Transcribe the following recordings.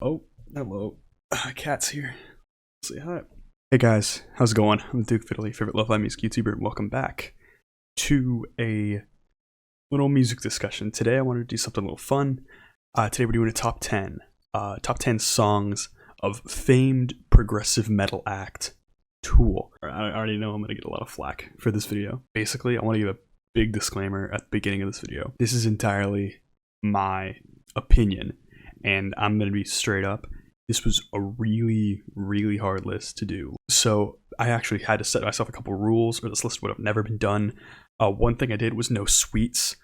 Oh, hello. Cat's here. Say hi. Hey guys, how's it going? I'm Duke Fiddly, favorite Lo-Fi music YouTuber, and welcome back to a little music discussion. Today I wanted to do something a little fun. Today we're doing a top 10. Top 10 songs of famed progressive metal act Tool. I already know I'm going to get a lot of flack for this video. Basically, I want to give a big disclaimer at the beginning of this video. This is entirely my opinion, and I'm going to be straight up. This was a really, really hard list to do. So I actually had to set myself a couple rules, or this list would have never been done. One thing I did was no sweets.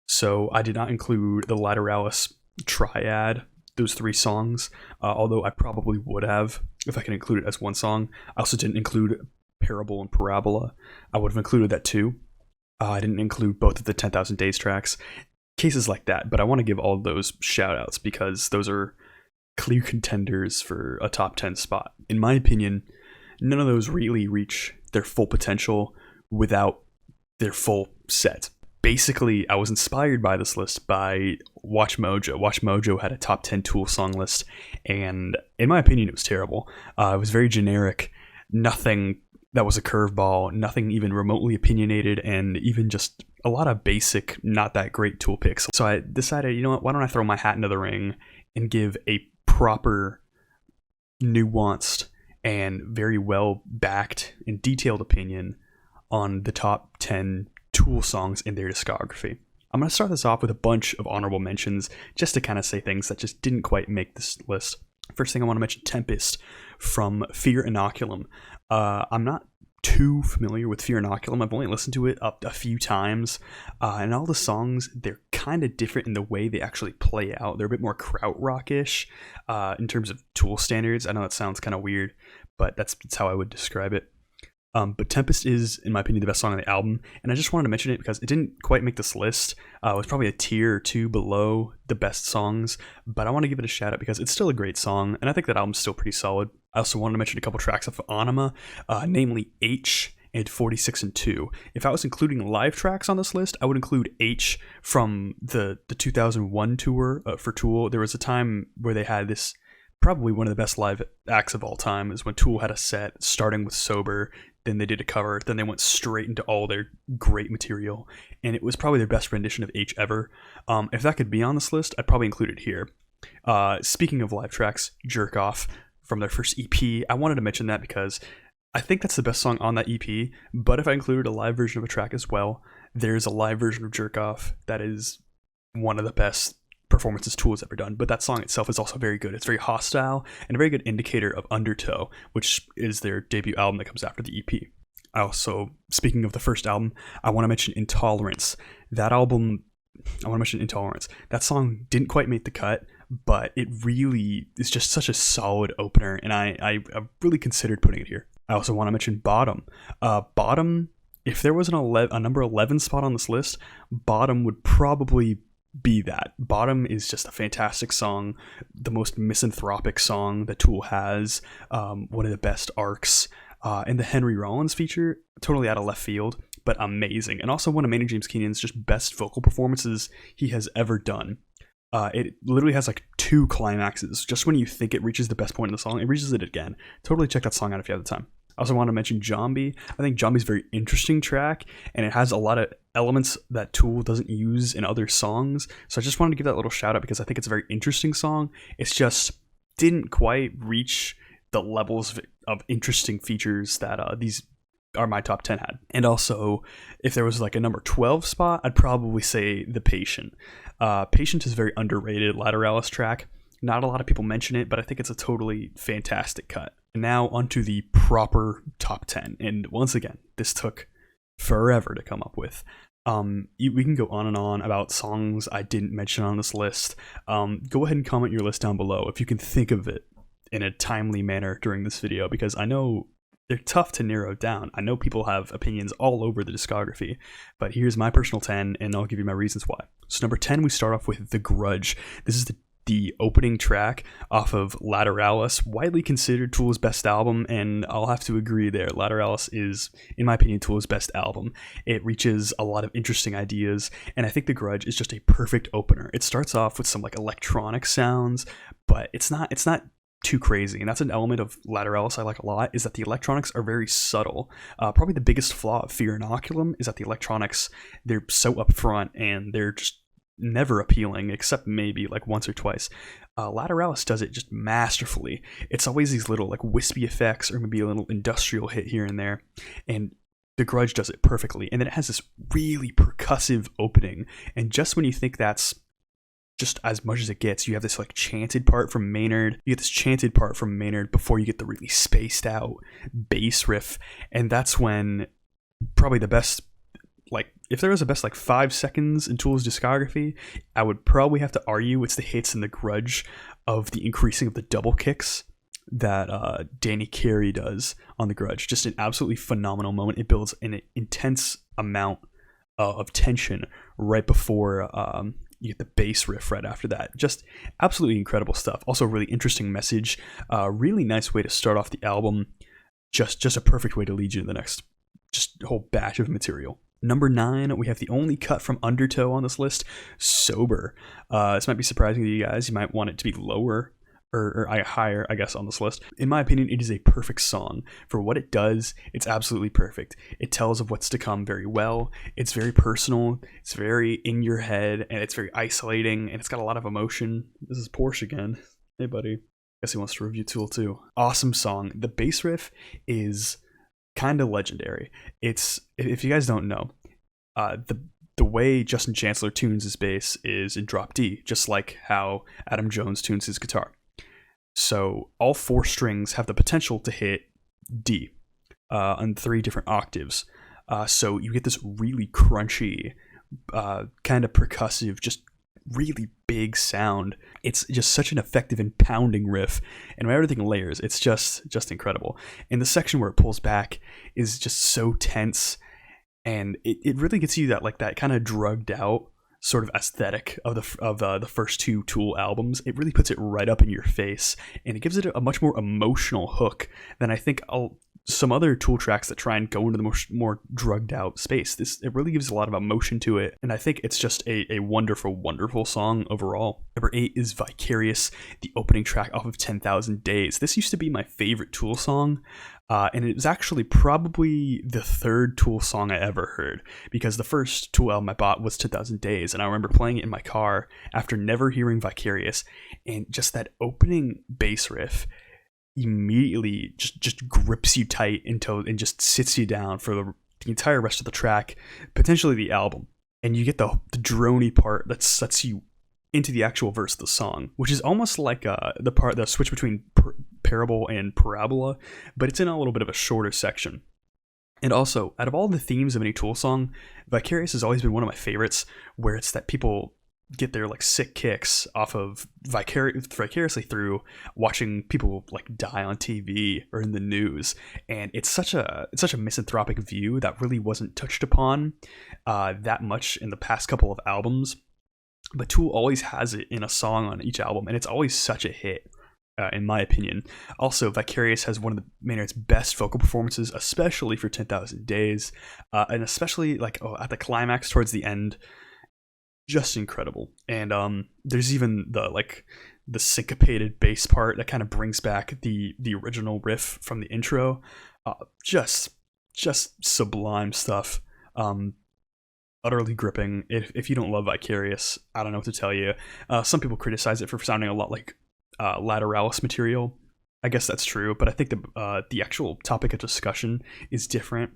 So I did not include the Lateralis Triad, those three songs, although I probably would have if I can include it as one song. I also didn't include Parable and Parabola. I would have included that too. I didn't include both of the 10,000 Days tracks. Cases like that, but I want to give all of those shout outs because those are clear contenders for a top 10 spot. In my opinion, none of those really reach their full potential without their full set. Basically, I was inspired by this list by Watch Mojo. Watch Mojo had a top 10 Tool song list, and in my opinion, it was terrible. It was very generic, nothing that was a curveball, nothing even remotely opinionated, and even just a lot of basic, not that great Tool picks. So I decided, you know what, why don't I throw my hat into the ring and give a proper, nuanced, and very well backed and detailed opinion on the top 10 Tool songs in their discography. I'm going to start this off with a bunch of honorable mentions just to kind of say things that just didn't quite make this list. First thing I want to mention, Tempest from Fear Inoculum. I'm not too familiar with Fear Inoculum. I've only listened to it up a few times, and all the songs, they're kind of different in the way they actually play out. They're a bit more krautrock-ish in terms of Tool standards. I know that sounds kind of weird, but that's how I would describe it. But Tempest is, in my opinion, the best song on the album, and I just wanted to mention it because it didn't quite make this list. It was probably a tier or two below the best songs, but I want to give it a shout out because it's still a great song, and I think that album's still pretty solid. I also wanted to mention a couple tracks of Anima, namely H and 46 and 2. If I was including live tracks on this list, I would include H from the 2001 tour for Tool. There was a time where they had this, probably one of the best live acts of all time, is when Tool had a set starting with Sober, then they did a cover, then they went straight into all their great material, and it was probably their best rendition of H ever. If that could be on this list, I'd probably include it here. Speaking of live tracks, Jerk Off from their first EP, I wanted to mention that because I think that's the best song on that EP, but if I included a live version of a track as well, there's a live version of Jerk Off that is one of the best performances Tool has ever done, but that song itself is also very good. It's very hostile and a very good indicator of Undertow, which is their debut album that comes after the EP. I also, speaking of the first album, I want to mention Intolerance. That album, I want to mention Intolerance. That song didn't quite make the cut, but it really is just such a solid opener, and I really considered putting it here. I also want to mention Bottom. Bottom, if there was a number 11 spot on this list, Bottom would probably be that. Bottom is just a fantastic song, the most misanthropic song that Tool has, one of the best arcs, and the Henry Rollins feature, totally out of left field, but amazing, and also one of Maynard James Keenan's just best vocal performances he has ever done. It literally has like two climaxes. Just when you think it reaches the best point in the song, it reaches it again. Totally check that song out if you have the time. I also want to mention Zombie. I think Zombie's a very interesting track, and it has a lot of elements that Tool doesn't use in other songs. So I just wanted to give that little shout out because I think it's a very interesting song. It's just didn't quite reach the levels of interesting features that these are my top 10 had. And also, if there was like a number 12 spot, I'd probably say The Patient. Patient is a very underrated Lateralis track. Not a lot of people mention it, but I think it's a totally fantastic cut. And now onto the proper top 10. And once again, this took forever to come up with. We can go on and on about songs I didn't mention on this list. Go ahead and comment your list down below if you can think of it in a timely manner during this video, because I know they're tough to narrow down. I know people have opinions all over the discography, but here's my personal 10, and I'll give you my reasons why. So number 10, we start off with The Grudge. This is the the opening track off of Lateralis, widely considered Tool's best album, and I'll have to agree there. Lateralis is, in my opinion, Tool's best album. It reaches a lot of interesting ideas, and I think The Grudge is just a perfect opener. It starts off with some like electronic sounds, but it's not too crazy, and that's an element of Lateralis I like a lot, is that the electronics are very subtle. Probably the biggest flaw of Fear Inoculum is that the electronics, they're so upfront and they're just never appealing, except maybe like once or twice. Lateralis does it just masterfully. It's always these little like wispy effects or maybe a little industrial hit here and there, and The Grudge does it perfectly. And then it has this really percussive opening, and just when you think that's just as much as it gets, you have this like chanted part from Maynard. You get this chanted part from Maynard before you get the really spaced out bass riff, and that's when probably the best, like if there was a best like 5 seconds in Tool's discography, I would probably have to argue it's the hits in The Grudge of the increasing of the double kicks that Danny Carey does on The Grudge. Just an absolutely phenomenal moment. It builds an intense amount of tension right before you get the bass riff right after that. Just absolutely incredible stuff. Also a really interesting message. Really nice way to start off the album. Just a perfect way to lead you to the next just whole batch of material. Number 9, we have the only cut from Undertow on this list, Sober. This might be surprising to you guys. You might want it to be lower or higher, I guess, on this list. In my opinion, it is a perfect song. For what it does, it's absolutely perfect. It tells of what's to come very well. It's very personal. It's very in your head, and it's very isolating, and it's got a lot of emotion. This is Porsche again. Hey, buddy. Guess he wants to review Tool too. Awesome song. The bass riff is kind of legendary. It's, if you guys don't know, the way Justin Chancellor tunes his bass is in drop D, just like how Adam Jones tunes his guitar. So all 4 strings have the potential to hit D on 3 different octaves. So you get this really crunchy, kind of percussive, just really big sound. It's just such an effective and pounding riff, and when everything layers, it's just incredible. And the section where it pulls back is just so tense, and it really gets you that like that kind of drugged out sort of aesthetic of the first 2 Tool albums. It really puts it right up in your face, and it gives it a much more emotional hook than I think some other Tool tracks that try and go into the more drugged out space. It really gives a lot of emotion to it, and I think it's just a wonderful song overall. Number 8 is Vicarious, the opening track off of 10,000 Days. This used to be my favorite Tool song, and it was actually probably the 3rd Tool song I ever heard, because the first Tool album I bought was 10,000 Days, and I remember playing it in my car after never hearing Vicarious, and just that opening bass riff immediately just grips you tight and just sits you down for the entire rest of the track, potentially the album. And you get the droney part that sets you into the actual verse of the song, which is almost like the switch between parable and parabola, but it's in a little bit of a shorter section. And also, out of all the themes of any Tool song, Vicarious has always been one of my favorites, where it's that people get their like sick kicks off of vicariously through watching people like die on TV or in the news, and it's such a misanthropic view that really wasn't touched upon that much in the past couple of albums, but Tool always has it in a song on each album, and it's always such a hit. In my opinion. Also, Vicarious has one of the Maynard's best vocal performances, especially for 10,000 Days, and especially like at the climax towards the end. Just incredible. And there's even the syncopated bass part that kind of brings back the original riff from the intro. Just sublime stuff. Utterly gripping. If you don't love Vicarious, I don't know what to tell you. Some people criticize it for sounding a lot like Lateralis material. I guess that's true, but I think the actual topic of discussion is different,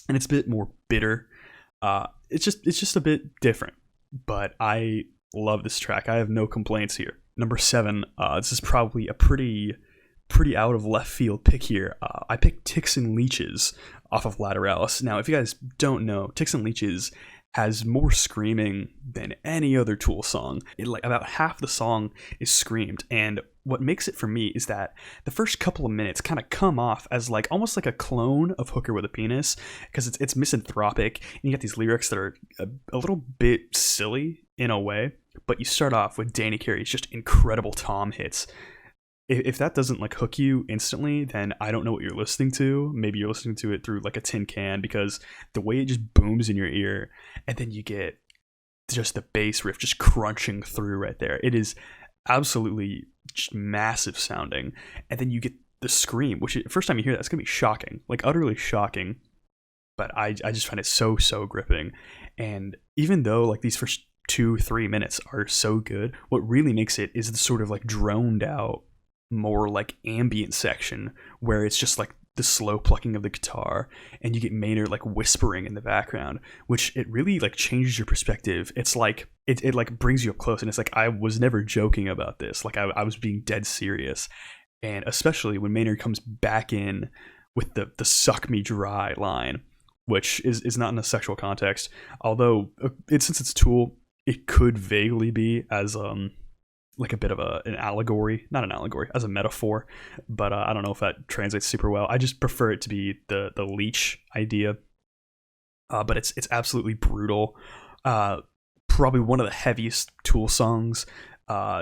and it's a bit more bitter. It's just a bit different. But I love this track. I have no complaints here. Number 7, this is probably a pretty out of left field pick here. I picked Ticks and Leeches off of Lateralis. Now, if you guys don't know, Ticks and Leeches has more screaming than any other Tool song. Like about half the song is screamed, and what makes it for me is that the first couple of minutes kind of come off as like almost like a clone of Hooker with a Penis, because it's misanthropic, and you got these lyrics that are a little bit silly in a way, but you start off with Danny Carey's just incredible tom hits. If that doesn't like hook you instantly, then I don't know what you're listening to. Maybe you're listening to it through like a tin can, because the way it just booms in your ear, and then you get just the bass riff just crunching through right there. It is absolutely just massive sounding. And then you get the scream, which first time you hear that, it's gonna be shocking, like utterly shocking. But I just find it so gripping. And even though like these first 2-3 minutes are so good, what really makes it is the sort of like droned out, more like ambient section where it's just like the slow plucking of the guitar, and you get Maynard like whispering in the background, which it really like changes your perspective. It's like it like brings you up close, and it's like I was never joking about this, like I was being dead serious. And especially when Maynard comes back in with the suck me dry line, which is not in a sexual context, although since it's Tool, it could vaguely be as like a bit of an allegory, not an allegory, as a metaphor, but I don't know if that translates super well. I just prefer it to be the leech idea, but it's absolutely brutal. Probably one of the heaviest Tool songs,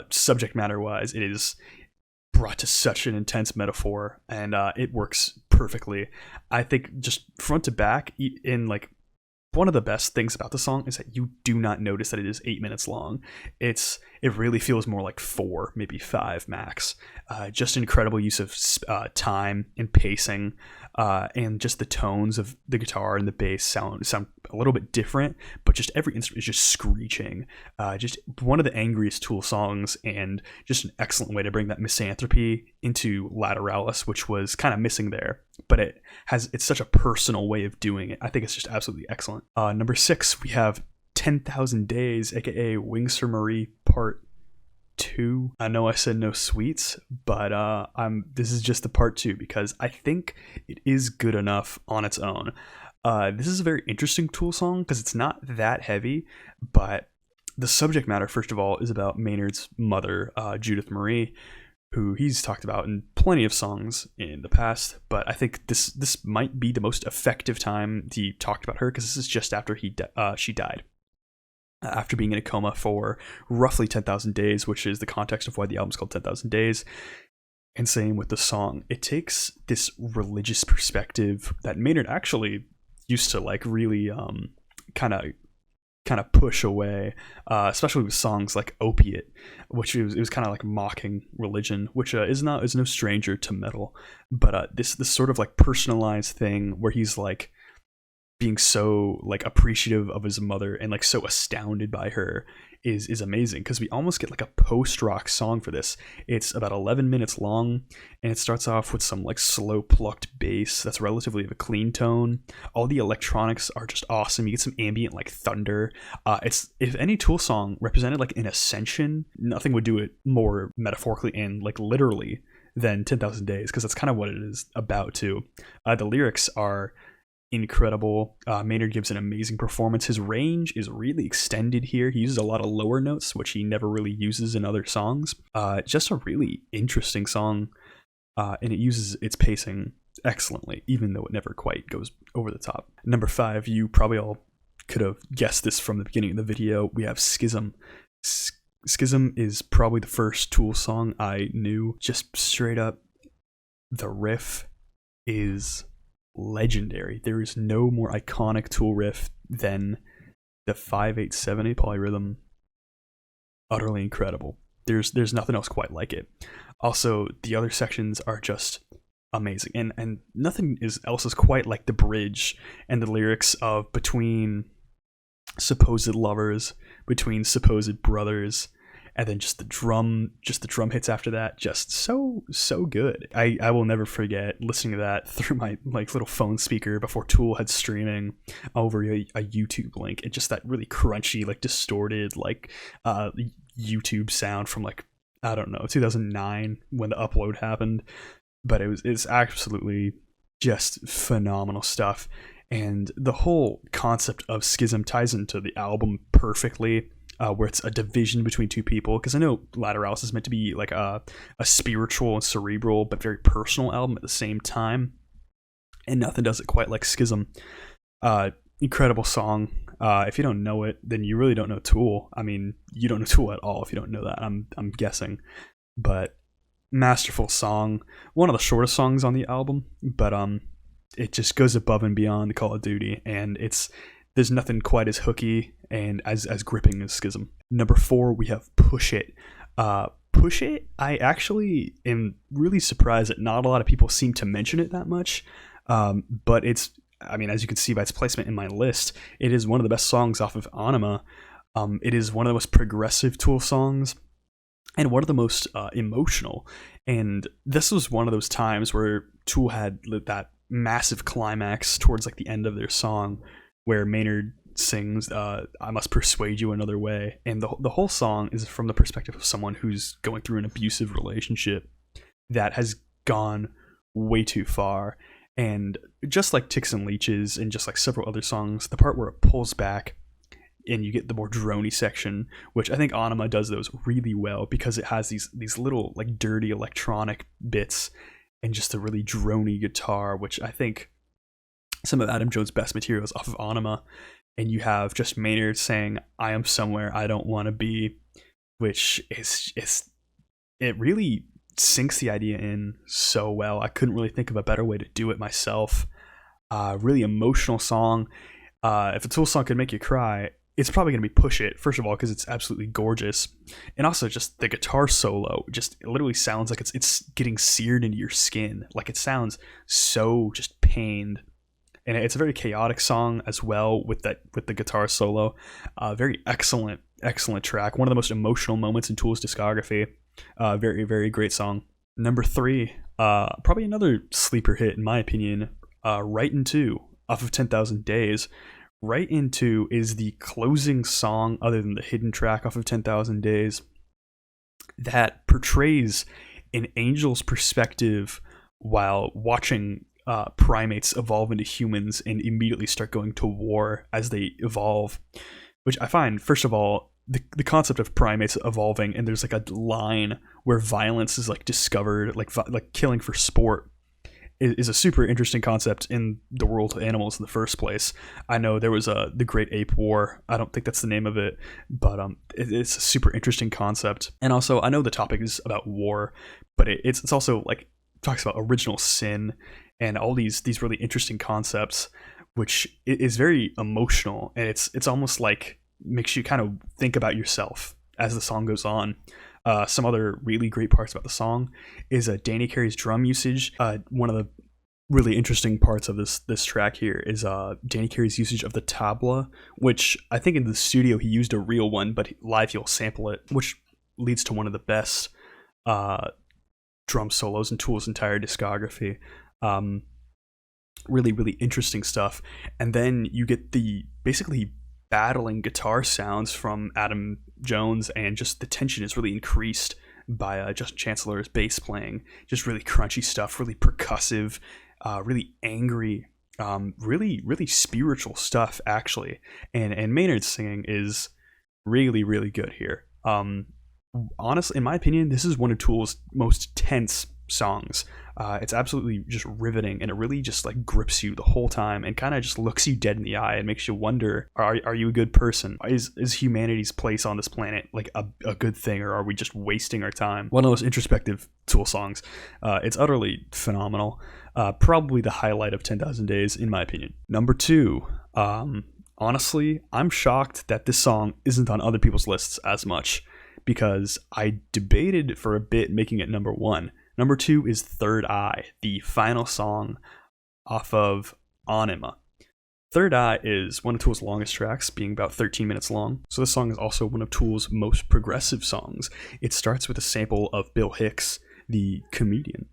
subject matter wise. It is brought to such an intense metaphor, and it works perfectly. I think just front to back, in like, one of the best things about the song is that you do not notice that it is 8 minutes long. It really feels more like 4, maybe 5 max. Just incredible use of time and pacing, and just the tones of the guitar and the bass sound a little bit different, but just every instrument is just screeching. Just one of the angriest Tool songs, and just an excellent way to bring that misanthropy into Lateralis, which was kind of missing there. But it's such a personal way of doing it. I think it's just absolutely excellent. Number 6, we have 10,000 Days, aka Wings for Marie Part 2. I know I said no sweets, but this is just the Part 2 because I think it is good enough on its own. This is a very interesting Tool song because it's not that heavy, but the subject matter, first of all, is about Maynard's mother, Judith Marie, who he's talked about in plenty of songs in the past, but I think this might be the most effective time he talked about her, because this is just after she died, after being in a coma for roughly 10,000 days, which is the context of why the album's called 10,000 Days. And same with the song. It takes this religious perspective that Maynard actually used to like really kind of push away, especially with songs like Opiate, which it was kind of like mocking religion, which is no stranger to metal. But this sort of like personalized thing where he's like being so like appreciative of his mother and like so astounded by her is amazing, because we almost get like a post-rock song for this. It's about 11 minutes long, and it starts off with some like slow plucked bass that's relatively of a clean tone. All the electronics are just awesome. You get some ambient like thunder. It's, if any Tool song represented like an ascension, nothing would do it more metaphorically and like literally than 10,000 Days, because that's kind of what it is about too. The lyrics are incredible. Maynard gives an amazing performance. His range is really extended here. He uses a lot of lower notes, which he never really uses in other songs. Just a really interesting song, and it uses its pacing excellently, even though it never quite goes over the top. Number 5, you probably all could have guessed this from the beginning of the video. We have Schism. Schism is probably the first Tool song I knew. Just straight up, the riff is legendary. There is no more iconic Tool riff than the 5/8/7/8 polyrhythm. Utterly incredible. There's nothing else quite like it. Also, the other sections are just amazing, and nothing else is quite like the bridge and the lyrics of Between Supposed Lovers, Between Supposed Brothers, and then just the drum hits after that, just so good. I will never forget listening to that through my like little phone speaker before Tool had streaming over a YouTube link. It just that really crunchy, like distorted, like YouTube sound from like, I don't know, 2009 when the upload happened. But it's absolutely just phenomenal stuff. And the whole concept of Schism ties into the album perfectly. Where it's a division between two people, because I know Lateralis is meant to be like a spiritual and cerebral but very personal album at the same time, and nothing does it quite like Schism. Incredible song. If you don't know it, then you really don't know Tool. I mean, you don't know Tool at all if you don't know that. I'm guessing, but masterful song. One of the shortest songs on the album, but it just goes above and beyond Call of Duty, and there's nothing quite as hooky and as gripping as Schism. Number 4, we have Push It. Push It, I actually am really surprised that not a lot of people seem to mention it that much, but it's, I mean, as you can see by its placement in my list, it is one of the best songs off of Anima. It is one of the most progressive Tool songs, and one of the most emotional. And this was one of those times where Tool had that massive climax towards like the end of their song, where Maynard sings "I Must Persuade You Another Way," and the whole song is from the perspective of someone who's going through an abusive relationship that has gone way too far. And just like Ticks and Leeches and just like several other songs, the part where it pulls back and you get the more droney section, which I think Anima does those really well, because it has these little like dirty electronic bits and just a really droney guitar, which I think some of Adam Jones' best materials off of Anima. And you have just Maynard saying, "I am somewhere I don't want to be," which it really sinks the idea in so well. I couldn't really think of a better way to do it myself. Really emotional song. If a Tool song could make you cry, it's probably going to be Push It, first of all, because it's absolutely gorgeous. And also just the guitar solo, just it literally sounds like it's getting seared into your skin. Like, it sounds so just pained. And it's a very chaotic song as well with the guitar solo. Very excellent track. One of the most emotional moments in Tool's discography. Very, very great song. Number 3, probably another sleeper hit in my opinion. Right Into, off of 10,000 Days. Right Into is the closing song, other than the hidden track off of 10,000 Days, that portrays an angel's perspective while watching primates evolve into humans and immediately start going to war as they evolve. Which I find, first of all, the concept of primates evolving, and there's like a line where violence is like discovered, like killing for sport, is a super interesting concept in the world of animals in the first place. I know there was the Great Ape War. I don't think that's the name of it, but it's a super interesting concept. And also, I know the topic is about war, but it's also like talks about original sin and all these really interesting concepts, which is very emotional, and it's almost like makes you kind of think about yourself as the song goes on. Some other really great parts about the song is Danny Carey's drum usage. One of the really interesting parts of this track here is Danny Carey's usage of the tabla, which I think in the studio he used a real one, but live he'll sample it, which leads to one of the best drum solos in Tool's entire discography. Really, really interesting stuff. And then you get the basically battling guitar sounds from Adam Jones, and just the tension is really increased by Justin Chancellor's bass playing. Just really crunchy stuff, really percussive, really angry, really, really spiritual stuff, actually. And Maynard's singing is really, really good here. Honestly, in my opinion, this is one of Tool's most tense songs. It's absolutely just riveting, and it really just like grips you the whole time and kind of just looks you dead in the eye and makes you wonder, are you a good person? Is humanity's place on this planet like a good thing, or are we just wasting our time? One of the most introspective Tool songs. It's utterly phenomenal. Probably the highlight of 10,000 Days in my opinion. Number 2, honestly, I'm shocked that this song isn't on other people's lists as much, because I debated for a bit making it number 1. Number 2 is Third Eye, the final song off of Anima. Third Eye is one of Tool's longest tracks, being about 13 minutes long. So this song is also one of Tool's most progressive songs. It starts with a sample of Bill Hicks, the comedian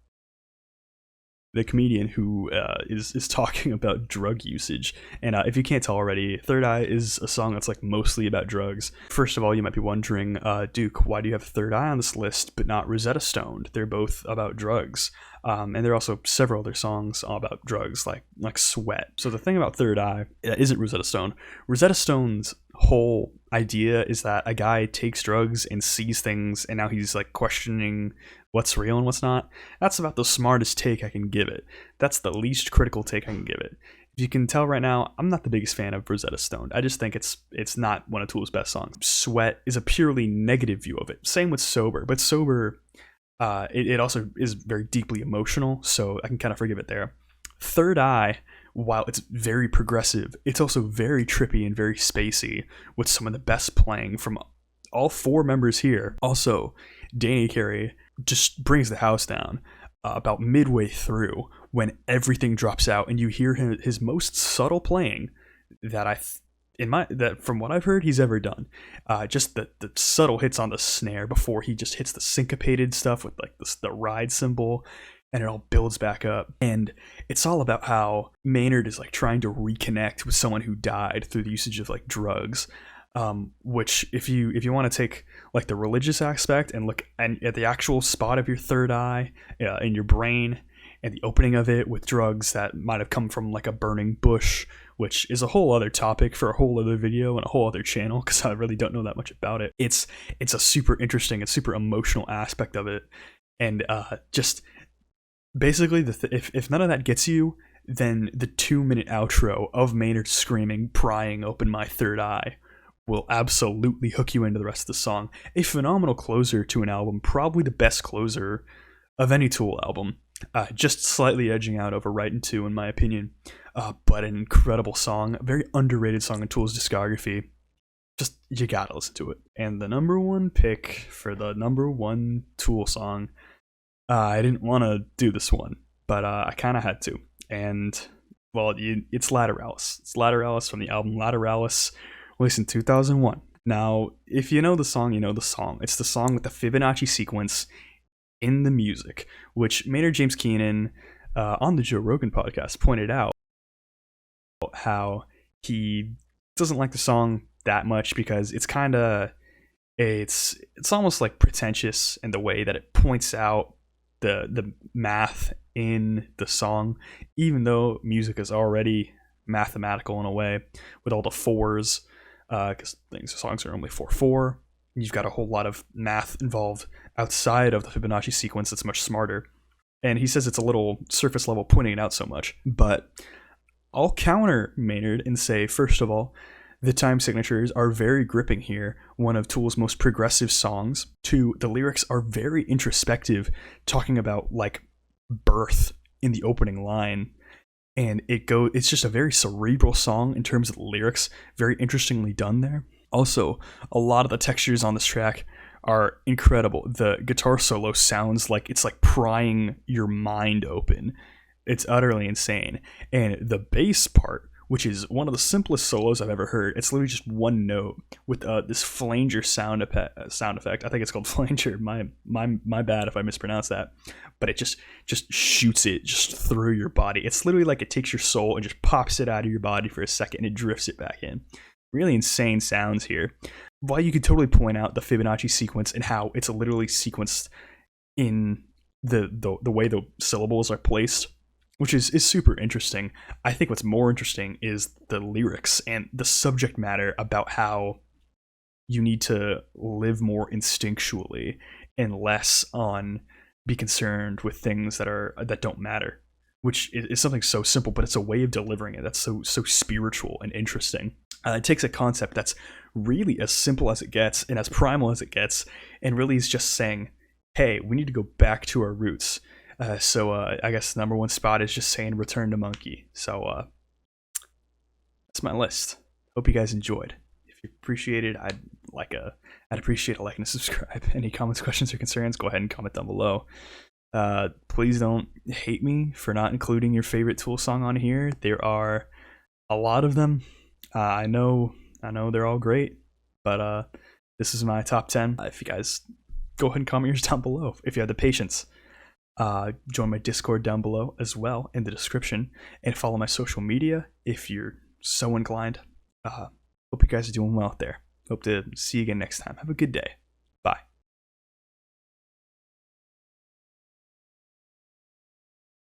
who is talking about drug usage. And if you can't tell already, Third Eye is a song that's like mostly about drugs. First of all, you might be wondering, Duke, why do you have Third Eye on this list but not Rosetta Stone? They're both about drugs. And there are also several other songs about drugs, like Sweat. So the thing about Third Eye isn't Rosetta Stone. Rosetta Stone's whole idea is that a guy takes drugs and sees things, and now he's like questioning what's real and what's not. That's about the smartest take I can give it. That's the least critical take I can give it. If you can tell right now, I'm not the biggest fan of Rosetta Stone. I just think it's not one of Tool's best songs. Sweat is a purely negative view of it. Same with Sober, but Sober, it also is very deeply emotional, so I can kind of forgive it there. Third Eye, while it's very progressive, it's also very trippy and very spacey, with some of the best playing from all four members here. Also, Danny Carey just brings the house down about midway through when everything drops out and you hear his most subtle playing that that from what I've heard he's ever done. Just the subtle hits on the snare before he just hits the syncopated stuff with like the ride cymbal, and it all builds back up. And it's all about how Maynard is like trying to reconnect with someone who died through the usage of like drugs. Which if you want to take like the religious aspect and look at the actual spot of your third eye in your brain and the opening of it with drugs that might have come from like a burning bush, which is a whole other topic for a whole other video and a whole other channel because I really don't know that much about it. It's a super interesting and super emotional aspect of it, and just basically if none of that gets you, then the 2-minute outro of Maynard screaming, prying open my third eye will absolutely hook you into the rest of the song. A phenomenal closer to an album, probably the best closer of any Tool album. Just slightly edging out over Right in Two, in my opinion. But an incredible song, a very underrated song in Tool's discography. Just, you gotta listen to it. And the number one pick for the number one Tool song, I didn't want to do this one, but I kind of had to. And, well, it's Lateralus. It's Lateralus from the album Lateralus, released in 2001. Now, if you know the song, you know the song. It's the song with the Fibonacci sequence in the music, which Maynard James Keenan on the Joe Rogan podcast pointed out how he doesn't like the song that much because it's kind of it's almost like pretentious in the way that it points out the math in the song, even though music is already mathematical in a way with all the fours, because songs are only 4/4. You've got a whole lot of math involved outside of the Fibonacci sequence that's much smarter. And he says it's a little surface level pointing it out so much. But I'll counter Maynard and say, first of all, the time signatures are very gripping here, one of Tool's most progressive songs. Two, the lyrics are very introspective, talking about like birth in the opening line. And it's just a very cerebral song in terms of the lyrics, very interestingly done there. Also, a lot of the textures on this track are incredible. The guitar solo sounds like it's like prying your mind open. It's utterly insane. And the bass part, which is one of the simplest solos I've ever heard, it's literally just one note with this flanger sound effect. I think it's called flanger. My bad if I mispronounce that. But it just shoots it just through your body. It's literally like it takes your soul and just pops it out of your body for a second and it drifts it back in. Really insane sounds here. While you could totally point out the Fibonacci sequence and how it's literally sequenced in the way the syllables are placed, which is super interesting. I think what's more interesting is the lyrics and the subject matter about how you need to live more instinctually and less on be concerned with things that don't matter, which is something so simple, but it's a way of delivering it that's so spiritual and interesting. It takes a concept that's really as simple as it gets and as primal as it gets, and really is just saying, hey, we need to go back to our roots. So I guess the number one spot is just saying Return to Monkey. So that's my list. Hope you guys enjoyed. If you appreciated, I'd appreciate a like and a subscribe. Any comments, questions, or concerns, go ahead and comment down below. Please don't hate me for not including your favorite Tool song on here. There are a lot of them. I know they're all great, but this is my top 10. If you guys go ahead and comment yours down below if you have the patience. Join my Discord down below as well in the description, and follow my social media if you're so inclined. Hope you guys are doing well out there. Hope to see you again next time. Have a good day.